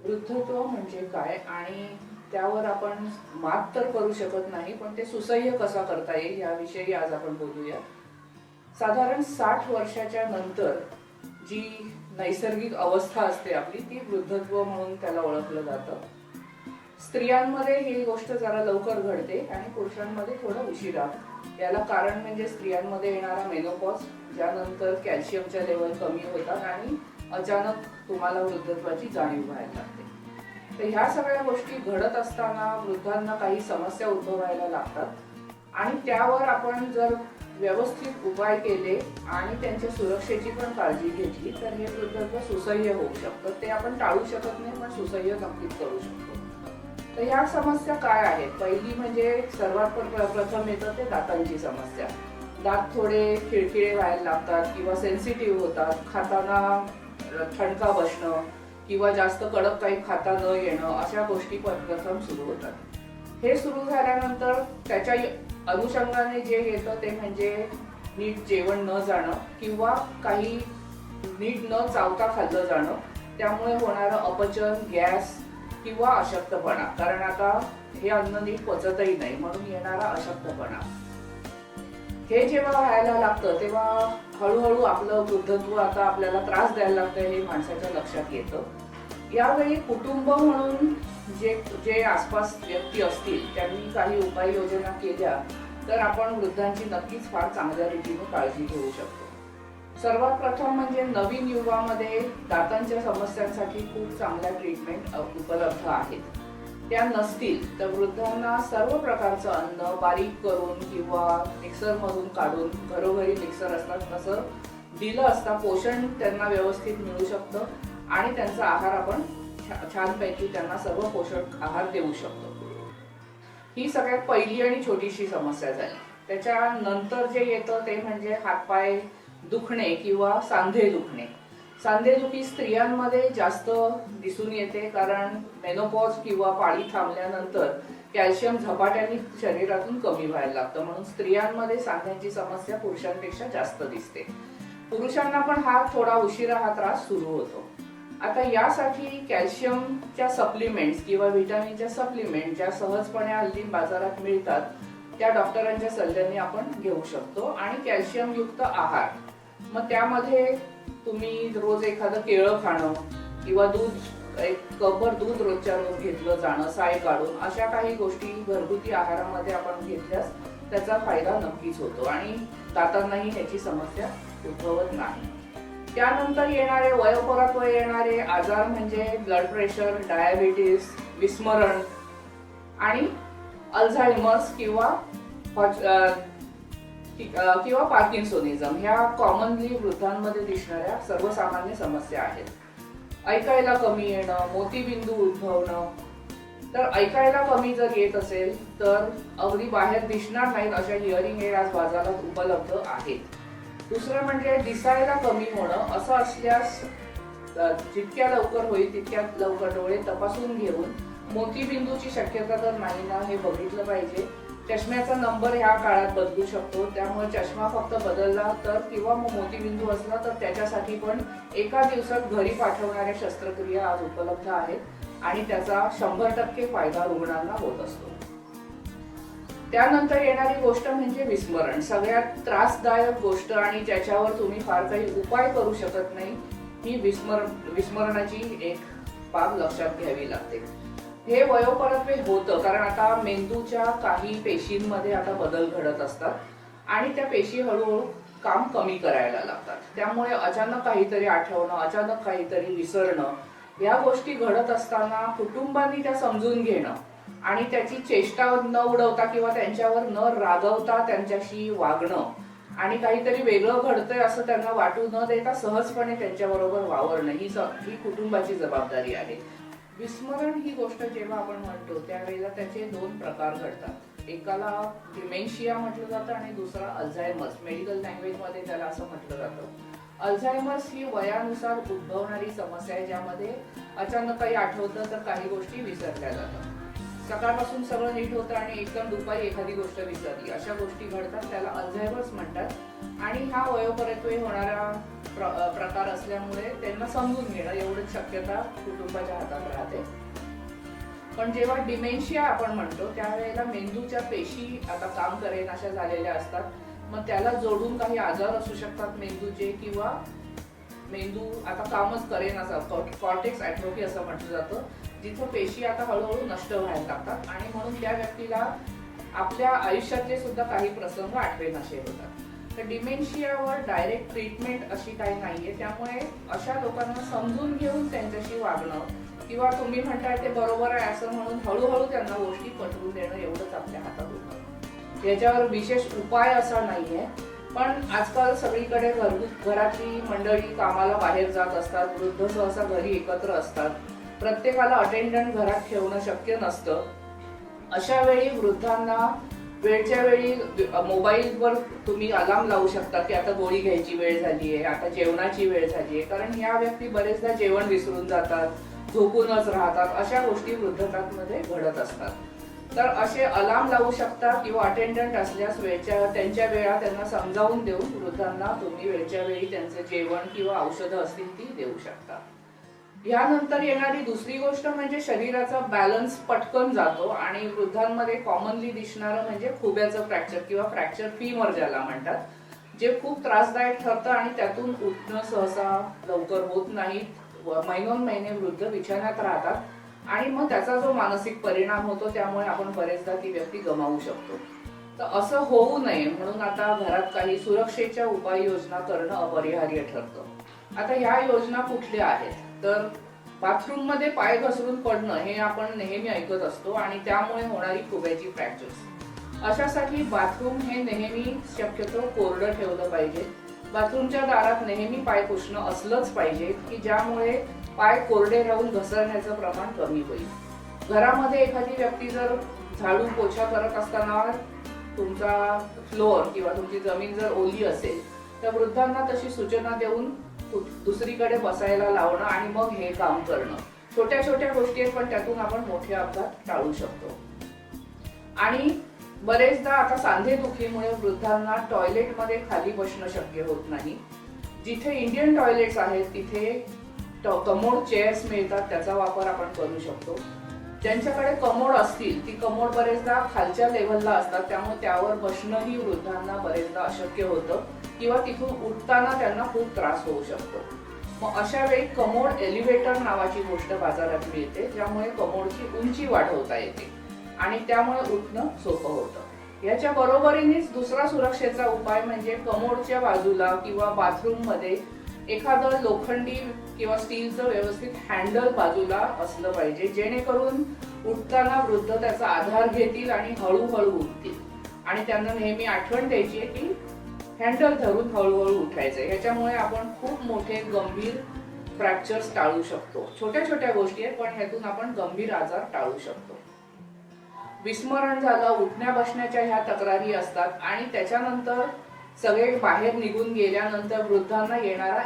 वृद्धत्व म्हणजे काय आणि त्यावर आपण मात तर करू शकत नाही, पण ते सुसह्य कसा करता येईल याविषयी आज आपण बोलूया. साधारण 60 वर्षाच्या नंतर जी नैसर्गिक अवस्था असते आपली, ती वृद्धत्व म्हणून त्याला ओळखलं जातं. स्त्रियांमध्ये ही गोष्ट जरा लवकर घडते आणि पुरुषांमध्ये थोडं उशिरा. याला कारण म्हणजे स्त्रियांमध्ये येणारा मेनोपॉज, ज्यानंतर कॅल्शियमच्या लेवल कमी होतात आणि अचानक तुम्हाला वृद्धत्वाची जाणीव व्हायला लागते. तर ह्या सगळ्या गोष्टी घडत असताना वृद्धांना काही समस्या उद्भवायला लागतात आणि त्यावर आपण जर व्यवस्थित उपाय केले आणि त्यांच्या सुरक्षेची पण काळजी घेतली तर हे वृद्धत्व सुसह्य होऊ शकतं. ते आपण टाळू शकत नाही, पण सुसह्य नक्कीच करू शकतो. तर ह्या समस्या काय आहेत? पहिली म्हणजे सर्वात प्रथम येतं ते दातांची समस्या. दात थोडे खिळखिळे व्हायला लागतात किंवा सेन्सिटिव्ह होतात. खाताना ठणका बसणं किंवा जास्त कडक काही खाता न येणं, अशा गोष्टी प्रथम सुरू होतात. हे सुरू झाल्यानंतर त्याच्या अनुषंगाने जे येतं ते म्हणजे नीट जेवण न जाणं किंवा काही नीट न चावता खाल्लं जाणं. त्यामुळे होणारं अपचन, गॅस किंवा अशक्तपणा, कारण आता हे अन्न नीट पचतही नाही म्हणून येणारा अशक्तपणा. हे जेव्हा व्हायला लागतं तेव्हा हळूहळू आपलं वृद्धत्व आता आपल्याला त्रास द्यायला लागतं हे माणसाच्या लक्षात येतं. यावेळी कुटुंब म्हणून जे जे आसपास व्यक्ती असतील त्यांनी काही उपाययोजना केल्या तर आपण वृद्धांची नक्कीच फार चांगल्या रीतीने काळजी घेऊ शकतो. सर्वात प्रथम म्हणजे नवीन युगामध्ये दातांच्या समस्यांसाठी खूप चांगल्या ट्रीटमेंट उपलब्ध आहेत. त्या नसतील तर वृद्धांना सर्व प्रकारचं अन्न बारीक करून किंवा मिक्सर मधून काढून, घरोघरी मिक्सर असतात तसं दिलं असता पोषण त्यांना व्यवस्थित मिळू शकतं आणि त्यांचा आहार आपण छानपैकी त्यांना सर्व पोषक आहार देऊ शकतो. ही सगळ्यात पहिली आणि छोटीशी समस्या झाली. त्याच्यानंतर जे येतं ते म्हणजे हातपाय दुखणे किंवा सांधे दुखणे. सांधेदुखी स्त्रियांमध्ये जास्त दिसून येते, कारण मेनोपॉज किंवा पाळी थांबल्यानंतर कॅल्शियम झपाट्याने शरीरातून कमी व्हायला लागतं, म्हणून स्त्रियांमध्ये सांध्यांची समस्या पुरुषांपेक्षा जास्त दिसते. पुरुषांना पण थोडा उशिरा हा त्रास सुरू होतो. आता यासाठी कॅल्शियमच्या सप्लिमेंट्स किंवा व्हिटॅमिनच्या सप्लिमेंट ज्या सहजपणे हल्ली बाजारात मिळतात त्या डॉक्टरांच्या सल्ल्याने आपण घेऊ शकतो. आणि कॅल्शियम युक्त आहार, मग त्यामध्ये तुम्ही रोज एखादं केळं खाणं किंवा दूध, एक कपभर दूध रोजच्या रोज घेतलं जाणं साय काढून, अशा काही गोष्टी घरगुती आहारामध्ये आपण घेतल्यास त्याचा फायदा नक्कीच होतो आणि दातांनाही ह्याची समस्या उद्भवत नाही. त्यानंतर येणारे वयोपरात येणारे आजार म्हणजे ब्लड प्रेशर, डायबिटीस, विस्मरण आणि अल्झायमर्स किंवा पार्किन्सोनिझम ह्या कॉमनली वृद्धांमध्ये दिसणाऱ्या सर्वसामान्य समस्या आहेत. ऐकायला कमी येणं, मोतीबिंदू उद्भवणं. तर ऐकायला कमी जर येत असेल तर अगदी बाहेर दिसणार नाहीत अशा हिअरिंग एड आज बाजारात उपलब्ध आहेत. दुसरं म्हणजे दिसायला कमी होणं. असं असल्यास जितक्या लवकर होईल तितक्या लवकर डोळे तपासून घेऊन मोतीबिंदूची शक्यता तर नाही ना हे बघितलं पाहिजे. चष्म्याचा नंबर ह्या काळात बदलू शकतो, त्यामुळे चष्मा फक्त बदलला तर किंवा मग मोतीबिंदू असला तर त्याच्यासाठी पण एका दिवसात घरी पाठवणाऱ्या शस्त्रक्रिया आज उपलब्ध आहेत आणि त्याचा 100% फायदा रुग्णांना होत असतो. त्यानंतर येणारी गोष्ट म्हणजे विस्मरण. सगळ्यात त्रासदायक गोष्ट आणि ज्याच्यावर तुम्ही फार काही उपाय करू शकत नाही, ही विस्मरणाची एक बाब लक्षात घ्यावी लागते. हे वयोपरत्वे होतं कारण आता मेंदूच्या काही पेशींमध्ये आता बदल घडत असतात आणि त्या पेशी हळूहळू काम कमी करायला लागतात. त्यामुळे अचानक काहीतरी आठवणं, अचानक काहीतरी विसरणं, या गोष्टी घडत असताना कुटुंबांनी त्या समजून घेणं आणि त्याची चेष्टा न उडवता किंवा त्यांच्यावर न रागवता त्यांच्याशी वागणं आणि काहीतरी वेगळं घडतंय असं त्यांना वाटू न देता सहजपणे त्यांच्याबरोबर वावरणं, ही कुटुंबाची जबाबदारी आहे. विस्मरण ही गोष्ट जेव्हा आपण म्हणतो त्यावेळेला त्याचे 2 प्रकार घडतात. एकाला डिमेन्शिया म्हटलं जातं आणि दुसरा अल्झायमर्स. मेडिकल लँग्वेज मध्ये त्याला असं म्हटलं जातं. अल्झायमर्स ही वयानुसार उद्भवणारी समस्या आहे, ज्यामध्ये अचानक काही आठवतं तर काही गोष्टी विसरल्या जातात. सकाळपासून सगळं नीट होतं आणि एकदम दुपारी एखादी गोष्ट विसरली, अशा गोष्टी घडतात. त्याला अल्झायमर्स म्हणतात आणि हा वयोपरित्वे होणारा प्रकार असल्यामुळे त्यांना समजून घेणं एवढीच शक्यता कुटुंबाच्या हातात राहते. पण जेव्हा डिमेन्शिया आपण म्हणतो त्यावेळेला मेंदूच्या पेशी आता काम करेन अशा झालेल्या असतात. मग त्याला जोडून काही आजार असू शकतात मेंदूचे, किंवा मेंदू आता कामच करेन असं कॉर्टेक्स ॲट्रोफी असं म्हटलं जातं, जिथं पेशी आता हळूहळू नष्ट व्हायला लागतात आणि म्हणून त्या व्यक्तीला आपल्या आयुष्यातले सुद्धा काही प्रसंग आठवेनासे होतात. तर डिमेन्शियावर डायरेक्ट ट्रीटमेंट अशी काही नाहीये, त्यामुळे अशा लोकांना समजून घेऊन त्यांच्याशी वागणं, किंवा तुम्ही म्हणताय ते बरोबर आहे असं म्हणून हळूहळू त्यांना गोष्टी पटवून देणं एवढंच आपल्या हातात होतं. याच्यावर विशेष उपाय असा नाहीये. पण आजकाल सगळीकडे घरातली मंडळी कामाला बाहेर जात असतात, वृद्ध सहसा घरी एकत्र असतात, प्रत्येकाला अटेंडंट घरात ठेवणं शक्य नसतं. अशा वेळी वृद्धांना वेळच्या वेळी मोबाईलवर तुम्ही अलार्म लावू शकता की आता गोळी घ्यायची वेळ झाली आहे, आता जेवणाची वेळ झाली आहे. कारण ह्या व्यक्ती बरेचदा जेवण विसरून जातात, झोपूनच राहतात, अशा गोष्टी वृद्धकांमध्ये घडत असतात. तर असे अलार्म लावू शकता किंवा अटेंडंट असल्यास त्यांच्या वेळा त्यांना समजावून देऊन वृद्धांना तुम्ही वेळच्या वेळी त्यांचं जेवण किंवा औषधं असतील ती देऊ शकता. यानंतर येणारी दुसरी गोष्ट म्हणजे शरीराचा बॅलन्स पटकन जातो आणि वृद्धांमध्ये कॉमनली दिसणारं म्हणजे खुब्याचं फ्रॅक्चर किंवा फ्रॅक्चर फीमर ज्याला म्हणतात, जे खूप त्रासदायक ठरतं आणि त्यातून उठणं सहसा लवकर होत नाही. महिनोन्महिने वृद्ध बिछाण्यात राहतात आणि मग त्याचा जो मानसिक परिणाम होतो त्यामुळे आपण बरेचदा ती व्यक्ती गमावू शकतो. तर असं होऊ नये म्हणून आता घरात काही सुरक्षेच्या उपाययोजना करणं अपरिहार्य ठरतं. आता ह्या योजना कुठल्या आहेत तर बाथरूम मध्ये पाय घसरून पडणं हे आपण नेहमी ऐकत असतो आणि त्यामुळे होणारी खुब्याची फ्रॅक्चर्स. अशासाठी बाथरूम हे नेहमी शक्यतो कोरडं ठेवलं पाहिजे. बाथरूमच्या दारात नेहमी पाय पुसणं असलंच पाहिजे की ज्यामुळे पाय कोरडे राहून घसरण्याचं प्रमाण कमी होईल. घरामध्ये एखादी व्यक्ती जर झाडू पोछा करत असताना तुमचा फ्लोअर किंवा तुमची जमीन जर ओली असेल तर वृद्धांना तशी सूचना देऊन दुसरीकडे बसायला लावणं आणि मग हे काम करणं. छोट्या छोट्या गोष्टी आहेत पण त्यातून आपण मोठे अपघात टाळू शकतो. आणि बरेचदा आता सांधेदुखीमुळे वृद्धांना टॉयलेटमध्ये खाली बसणं शक्य होत नाही. जिथे इंडियन टॉयलेट्स आहेत तिथे कमोड चेअर्स मिळतात, त्याचा वापर आपण करू शकतो. ज्यांच्याकडे कमोड असतील ती कमोड बरेचदा खालच्या लेव्हलला असतात, त्यामुळे त्यावर बसणंही वृद्धांना बरेचदा अशक्य होतं किंवा तिथून उठताना त्यांना खूप त्रास होऊ शकतो. मग अशा वेळी कमोड एलिव्हेटर नावाची गोष्ट बाजारात मिळते, ज्यामुळे कमोडची उंची वाढवता येते आणि त्यामुळे उठणं सोपं होतं. याच्या बरोबरीनेच दुसरा सुरक्षेचा उपाय म्हणजे कमोडच्या बाजूला किंवा बाथरूम मध्ये एखादं लोखंडी किंवा स्टीलचं व्यवस्थित हँडल बाजूला असलं पाहिजे, जेणेकरून उठताना वृद्ध त्याचा आधार घेतील आणि हळूहळू उठतील. आणि त्यांना नेहमी आठवण द्यायची आहे की हँडल धरून हळूहळू उठायचंय. ह्याच्यामुळे आपण खूप मोठे गंभीर फ्रॅक्चर्स टाळू शकतो. छोट्या छोट्या गोष्टी आहेत पण ह्यातून आपण गंभीर आजार टाळू शकतो. विस्मरण झालं, उठण्या बसण्याच्या ह्या तक्रारी असतात आणि त्याच्यानंतर सगळे बाहेर निघून गेल्यानंतर वृद्धांना येणारा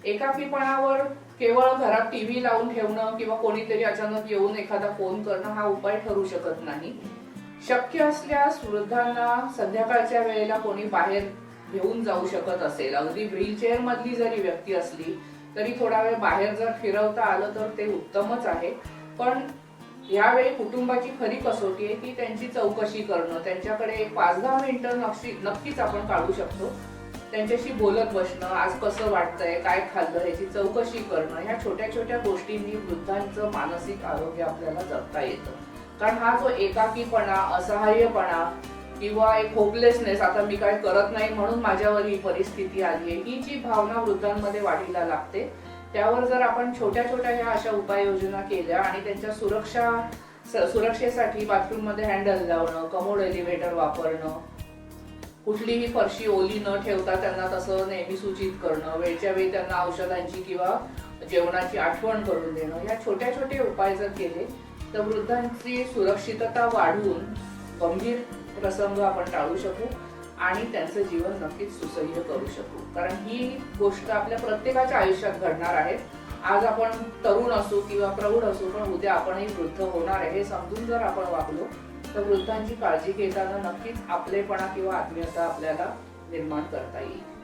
एकाकीपणावर केवळ घरात टीव्ही लावून ठेवणं किंवा कोणीतरी अचानक येऊन एखादा फोन करणं हा उपाय ठरू शकत नाही. शक्य असल्यास वृद्धांना संध्याकाळच्या वेळेला कोणी बाहेर घेऊन जाऊ शकत असेल, अगदी व्हीलचेअर मधली जरी व्यक्ती असली तरी थोडा वेळ बाहेर जर फिरवता आलं तर ते उत्तमच आहे. पण यावेळी कुटुंबाची खरी कसोटी आहे की त्यांची चौकशी करणं. त्यांच्याकडे 5-10 मिनिटं नक्कीच आपण काढू शकतो. त्यांच्याशी बोलत बसणं, आज कसं वाटतंय, काय खाल्लं ह्याची चौकशी करणं. ह्या छोट्या छोट्या गोष्टींनी वृद्धांचं मानसिक आरोग्य आपल्याला जपता येतं. कारण हा जो एकाकीपणा, असहाय्यपणा किंवा एक होपलेसनेस, आता मी काय करत नाही म्हणून माझ्यावर ही परिस्थिती आली आहे, ही जी भावना वृद्धांमध्ये वाढीला लागते, त्यावर जर आपण छोट्या छोट्या ह्या अशा उपाययोजना केल्या आणि त्यांच्या सुरक्षेसाठी बाथरूम मध्ये हँडल लावणं, कमोड एलिव्हेटर वापरणं, कुठलीही फरशी ओली न ठेवता त्यांना तसं नेहमी सूचित करणं, वेळच्या वेळी त्यांना औषधांची किंवा जेवणाची आठवण करून देणं, या छोट्या छोटे उपाय जर केले तर वृद्धांची सुरक्षितता वाढवून गंभीर प्रसंग आपण टाळू शकू आणि त्यांचं जीवन नक्कीच सुसह्य करू शकू. कारण ही गोष्ट आपल्या प्रत्येकाच्या आयुष्यात घडणार आहे आज आपण तरुण असू किंवा प्रौढ असू, पण उद्या आपणही वृद्ध होणार आहे हे समजून जर आपण वागलो तर वृद्धांची काळजी घेताना नक्कीच आपलेपणा किंवा आत्मीयता आपल्याला निर्माण करता येईल.